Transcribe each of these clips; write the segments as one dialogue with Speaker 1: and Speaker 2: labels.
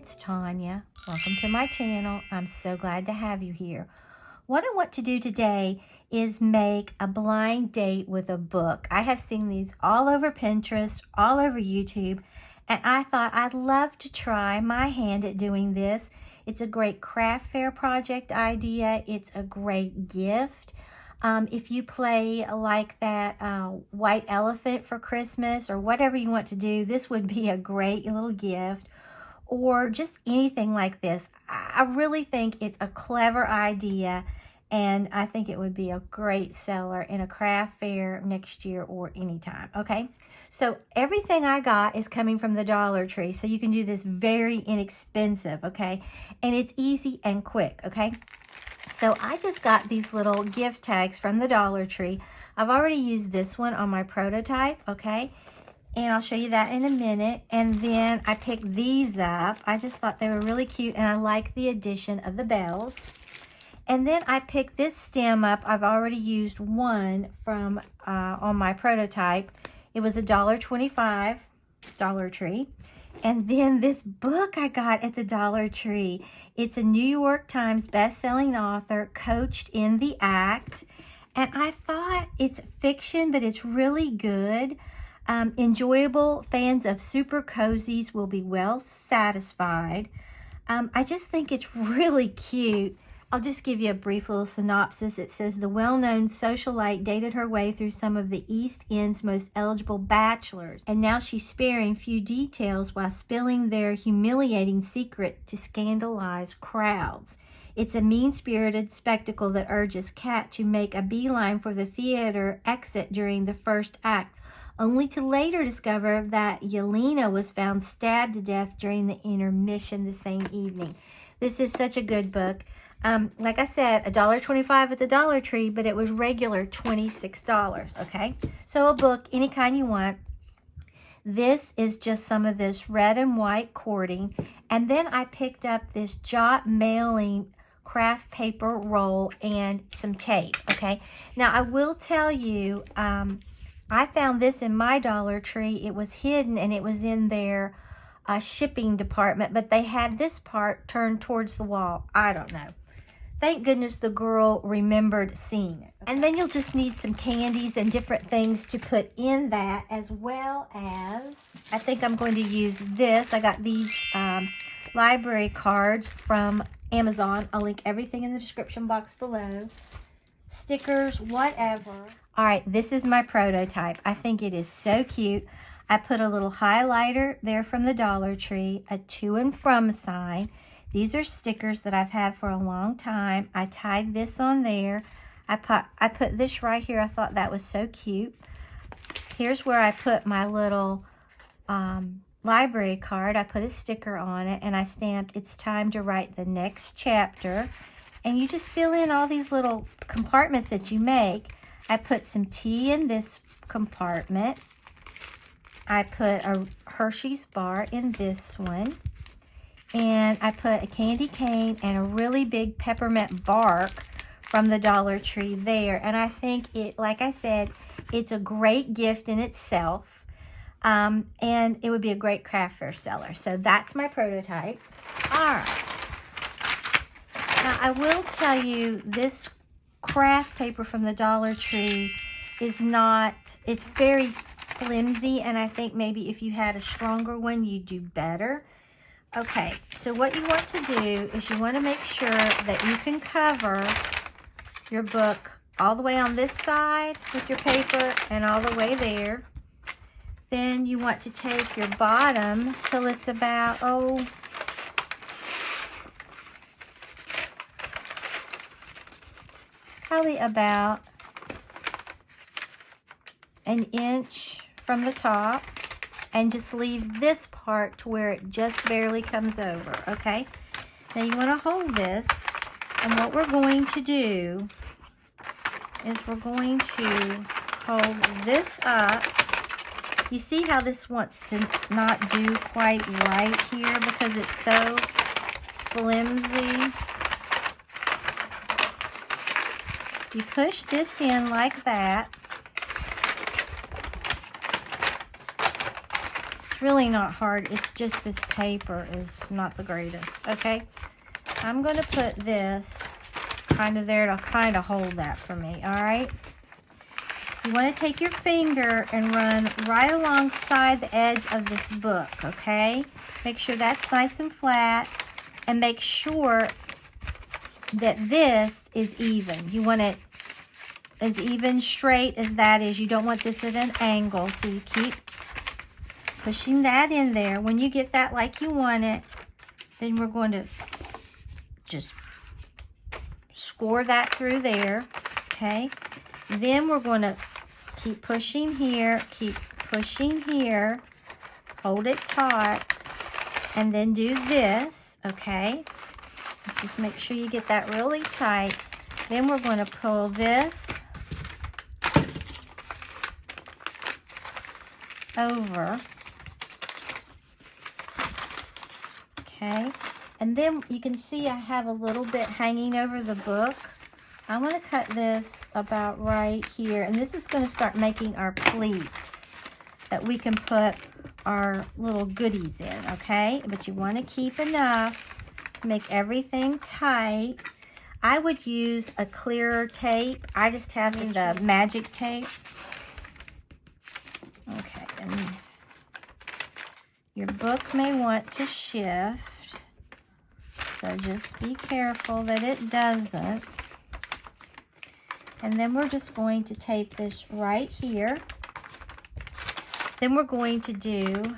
Speaker 1: it's Tanya. Welcome to my channel. I'm so glad to have you here. What I want to do today is make a blind date with a book. I have seen these all over Pinterest, all over YouTube, and I thought I'd love to try my hand at doing this. It's a great craft fair project idea. It's a great gift. If you play like that white elephant for Christmas or whatever you want to do, this would be a great little gift. Or just anything like this. I really think it's a clever idea, and I think it would be a great seller in a craft fair next year or anytime, okay? So everything I got is coming from the Dollar Tree, so you can do this very inexpensive, okay? And it's easy and quick, okay? So I just got these little gift tags from the Dollar Tree. I've already used this one on my prototype, okay? And I'll show you that in a minute. And then I picked these up. I just thought they were really cute, and I like the addition of the bells. And then I picked this stem up. I've already used one from on my prototype. It was $1.25, Dollar Tree. And then this book I got at the Dollar Tree. It's a New York Times best-selling author, Coached in the Act. And I thought it's fiction, but it's really good. Enjoyable. Fans of super cozies will be well satisfied. I just think it's really cute. I'll just give you a brief little synopsis. It says, the well-known socialite dated her way through some of the East End's most eligible bachelors, and now she's sparing few details while spilling their humiliating secret to scandalize crowds. It's a mean-spirited spectacle that urges Kat to make a beeline for the theater exit during the first act, only to later discover that Yelena was found stabbed to death during the intermission the same evening. This is such a good book. Like I said, $1.25 at the Dollar Tree, but it was regular $26, okay? So a book, any kind you want. This is just some of this red and white cording. And then I picked up this Jot mailing craft paper roll and some tape, okay? Now, I will tell you, I found this in my Dollar Tree. It was hidden, and it was in their shipping department, but they had this part turned towards the wall. I don't know. Thank goodness the girl remembered seeing it. And then you'll just need some candies and different things to put in that, as well as, I think I'm going to use this. I got these library cards from Amazon. I'll link everything in the description box below. Stickers, whatever. All right, this is my prototype. I think it is so cute. I put a little highlighter there from the Dollar Tree, a to and from sign. These are stickers that I've had for a long time. I tied this on there. I put this right here. I thought that was so cute. Here's where I put my little library card. I put a sticker on it, and I stamped, it's time to write the next chapter. And you just fill in all these little compartments that you make. I put some tea in this compartment. I put a Hershey's bar in this one. And I put a candy cane and a really big peppermint bark from the Dollar Tree there. And I think it, like I said, it's a great gift in itself. And it would be a great craft fair seller. So that's my prototype. All right. Now, I will tell you, this craft paper from the Dollar Tree is not, it's very flimsy, and I think maybe if you had a stronger one, you'd do better. Okay, so what you want to do is you want to make sure that you can cover your book all the way on this side with your paper and all the way there. Then you want to take your bottom till it's about, probably about an inch from the top, and just leave this part to where it just barely comes over, okay? Now you want to hold this, and what we're going to do is we're going to hold this up. You see how this wants to not do quite right here because it's so flimsy? You push this in like that, It's really not hard. It's just this paper is not the greatest, okay? I'm going to put this kind of there to kind of hold that for me, all right? You want to take your finger and run right alongside the edge of this book, okay? Make sure that's nice and flat, and make sure that this is even. You want it as even straight as that is. You don't want this at an angle, so you keep pushing that in there. When you get that like you want it, then we're going to just score that through there, okay? Then we're going to keep pushing here, hold it taut, and then do this, okay? Let's just make sure you get that really tight. Then we're going to pull this over, okay? And then you can see I have a little bit hanging over the book. I want to cut this about right here, and this is going to start making our pleats that we can put our little goodies in, okay? But you want to keep enough to make everything tight. I would use a clearer tape. I just have the magic tape. Okay, and your book may want to shift, so just be careful that it doesn't. And then we're just going to tape this right here. Then we're going to do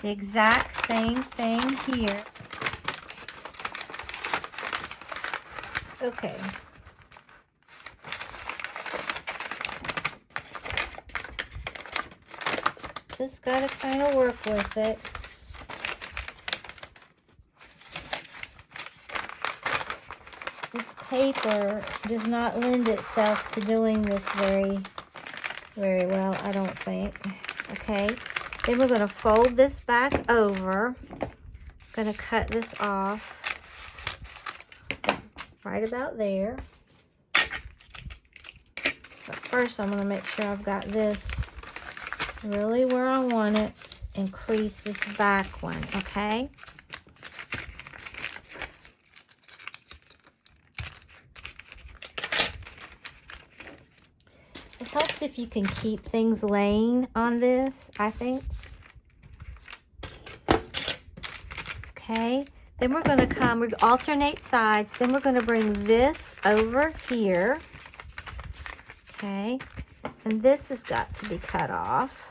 Speaker 1: the exact same thing here. Okay. Just gotta kind of work with it. This paper does not lend itself to doing this very well, I don't think. Okay, then we're going to fold this back over. I'm going to cut this off right about there. But first I'm going to make sure I've got this really where I want it and crease this back one, okay? It helps if you can keep things laying on this, I think. Okay, then we're going to we alternate sides. Then we're going to bring this over here. Okay, and this has got to be cut off.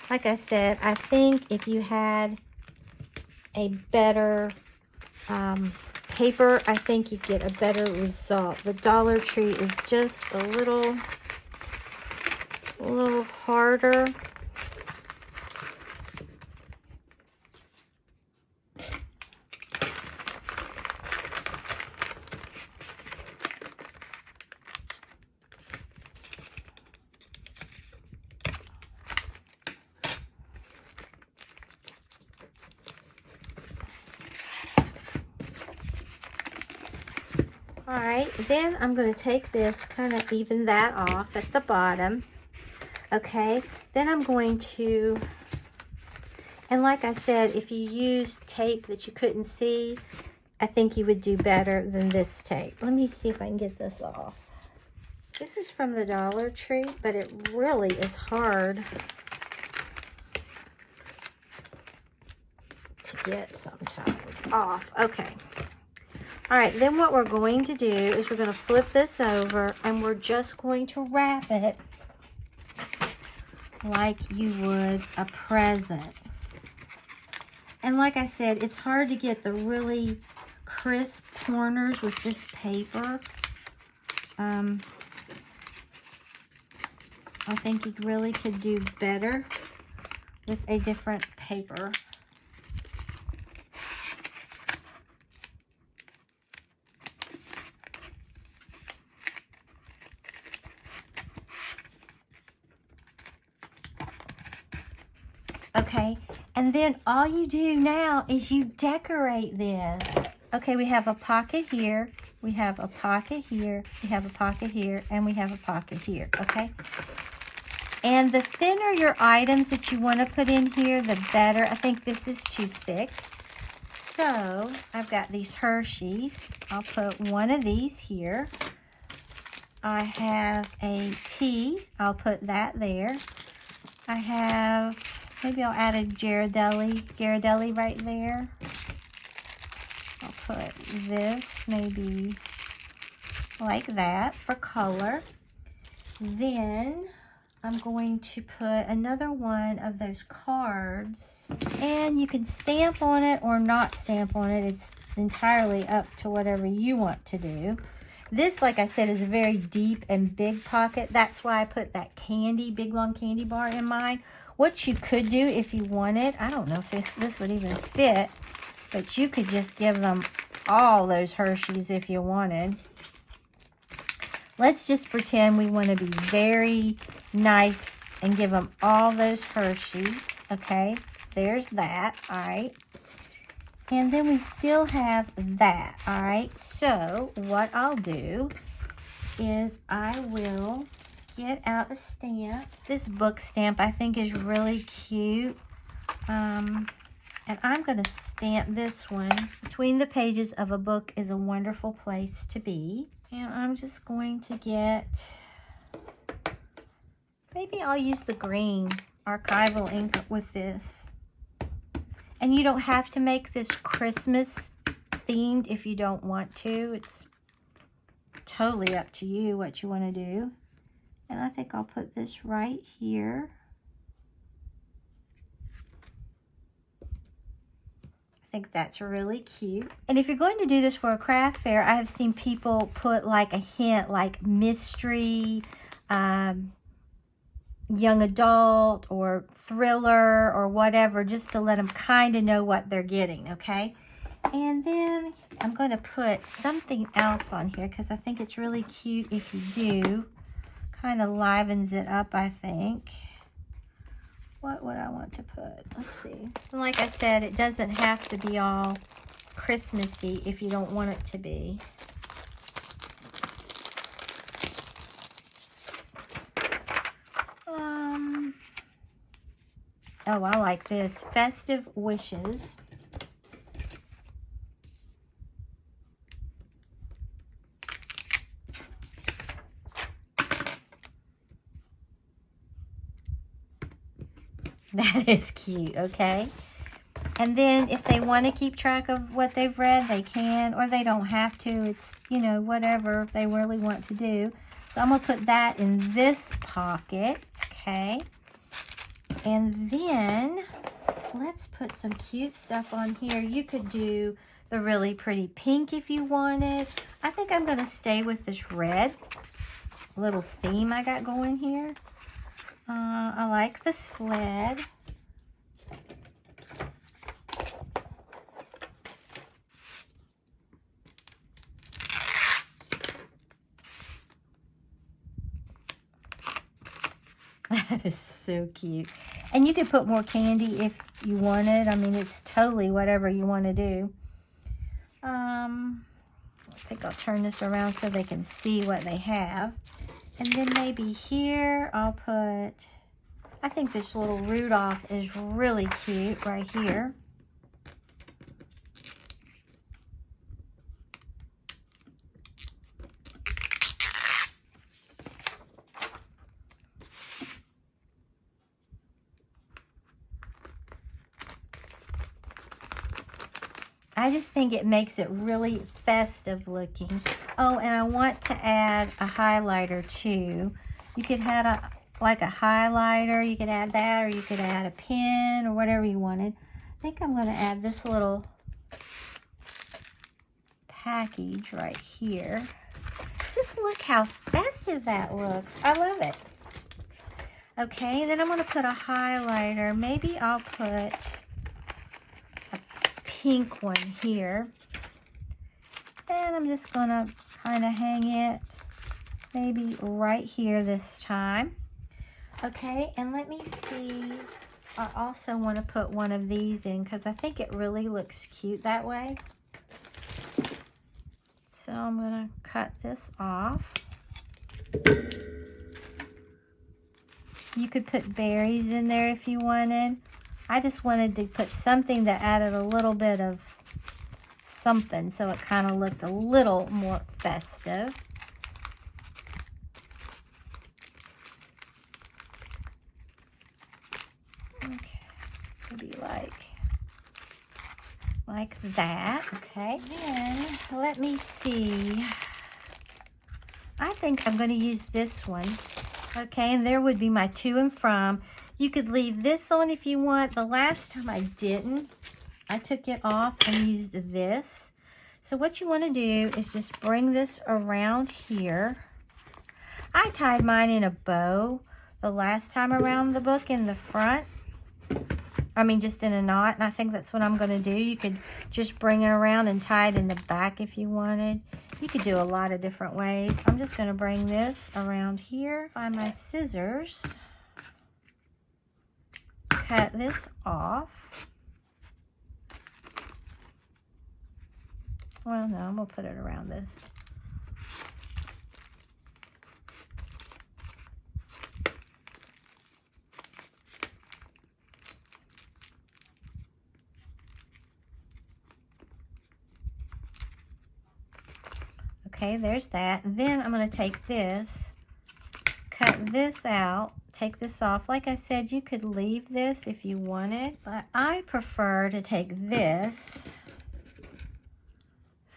Speaker 1: Like I said, I think if you had a better paper, I think you'd get a better result. The Dollar Tree is just a little harder. All right, then I'm going to take this, kind of even that off at the bottom. Okay, then I'm going to, and like I said, if you used tape that you couldn't see, I think you would do better than this tape. Let me see if I can get this off. This is from the Dollar Tree, but it really is hard to get sometimes off. Okay. All right, then what we're going to do is we're going to flip this over and we're just going to wrap it like you would a present. And like I said, it's hard to get the really crisp corners with this paper. I think you really could do better with a different paper. Okay, and then all you do now is you decorate this. Okay, we have a pocket here, we have a pocket here, we have a pocket here, and we have a pocket here, okay? And the thinner your items that you want to put in here, the better. I think this is too thick. So I've got these Hershey's. I'll put one of these here. I have a tea. I'll put that there. I have, maybe I'll add a Ghirardelli right there. I'll put this maybe like that for color. Then I'm going to put another one of those cards, and you can stamp on it or not stamp on it. It's entirely up to whatever you want to do. This, like I said, is a very deep and big pocket. That's why I put that big long candy bar in mine. What you could do if you wanted, I don't know if this would even fit, but you could just give them all those Hershey's if you wanted. Let's just pretend we want to be very nice and give them all those Hershey's. Okay, there's that. All right. And then we still have that. All right. So what I'll do is I will get out a stamp. This book stamp I think is really cute. And I'm going to stamp this one. Between the pages of a book is a wonderful place to be. And I'm just going to get, maybe I'll use the green archival ink with this. And you don't have to make this Christmas themed if you don't want to. It's totally up to you what you want to do. And I think I'll put this right here. I think that's really cute. And if you're going to do this for a craft fair, I have seen people put like a hint, like mystery, young adult, or thriller, or whatever, just to let them kind of know what they're getting, okay? And then I'm going to put something else on here because I think it's really cute if you do. Kind of livens it up, I think. What would I want to put? Let's see. And like I said, it doesn't have to be all Christmassy if you don't want it to be. Oh, I like this. Festive Wishes. That is cute, okay? And then if they want to keep track of what they've read, they can, or they don't have to. It's, you know, whatever they really want to do. So I'm going to put that in this pocket, okay? And then let's put some cute stuff on here. You could do the really pretty pink if you wanted. I think I'm going to stay with this red little theme I got going here. I like the sled. That is so cute. And you could put more candy if you wanted. I mean, it's totally whatever you want to do. I think I'll turn this around so they can see what they have. And then maybe here I'll put, I think this little Rudolph is really cute right here. I just think it makes it really festive looking. Oh, and I want to add a highlighter too. You could add like a highlighter, you could add that, or you could add a pen or whatever you wanted. I think I'm going to add this little package right here. Just look how festive that looks. I love it. Okay, then I'm going to put a highlighter. Maybe I'll put pink one here, and I'm just gonna kind of hang it maybe right here this time. Okay, and let me see, I also want to put one of these in because I think it really looks cute that way. So I'm going to cut this off. You could put berries in there if you wanted. I just wanted to put something that added a little bit of something so it kind of looked a little more festive. Okay, maybe like that. Okay, then let me see. I think I'm going to use this one. Okay, and there would be my to and from. You could leave this on if you want. The last time I didn't. I took it off and used this. So what you want to do is just bring this around here. I tied mine in a bow the last time around the book in the front. I mean, just in a knot, and I think that's what I'm going to do. You could just bring it around and tie it in the back if you wanted. You could do a lot of different ways. I'm just going to bring this around here. Find my scissors. Cut this off. Well, no, I'm going to put it around this. Okay, there's that. Then I'm going to take this, cut this out, take this off. Like I said, you could leave this if you wanted, but I prefer to take this,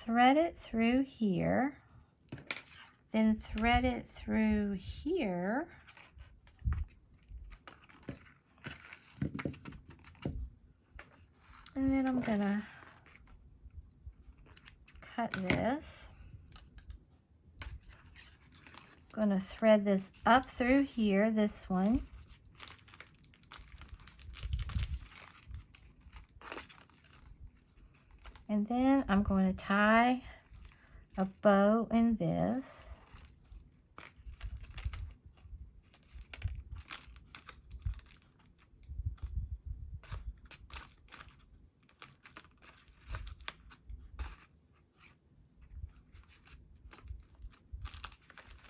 Speaker 1: thread it through here, then thread it through here, and then I'm going to cut this. Going to thread this up through here, this one. And then I'm going to tie a bow in this.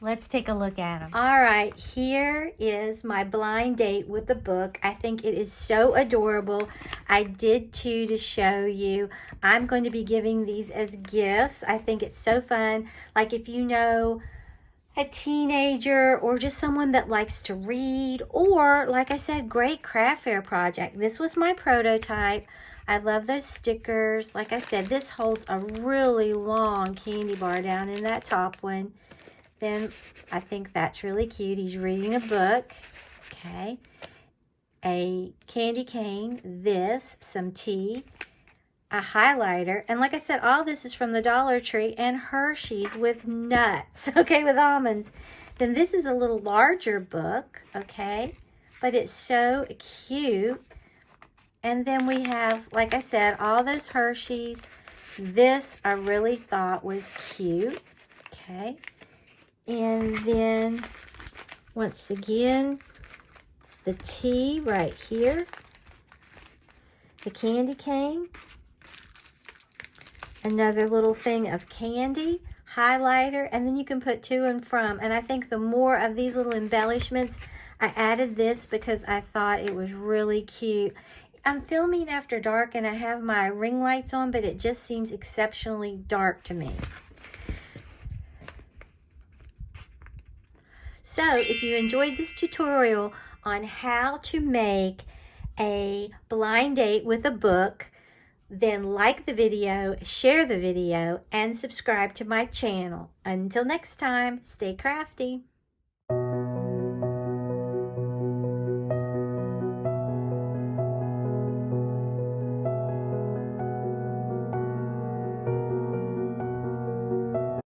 Speaker 1: Let's take a look at them. All right, here is my blind date with the book. I think it is so adorable. I did two to show you. I'm going to be giving these as gifts. I think it's so fun. Like if you know a teenager or just someone that likes to read, or like I said, great craft fair project. This was my prototype. I love those stickers. Like I said, this holds a really long candy bar down in that top one. Then I think that's really cute. He's reading a book. Okay. A candy cane, this, some tea, a highlighter. And like I said, all this is from the Dollar Tree, and Hershey's with nuts, okay, with almonds. Then this is a little larger book, okay, but it's so cute. And then we have, like I said, all those Hershey's. This I really thought was cute, okay. And then, once again, the tea right here, the candy cane, another little thing of candy, highlighter, and then you can put to and from. And I think the more of these little embellishments, I added this because I thought it was really cute. I'm filming after dark and I have my ring lights on, but it just seems exceptionally dark to me. So if you enjoyed this tutorial on how to make a blind date with a book, then like the video, share the video, and subscribe to my channel. Until next time, stay crafty.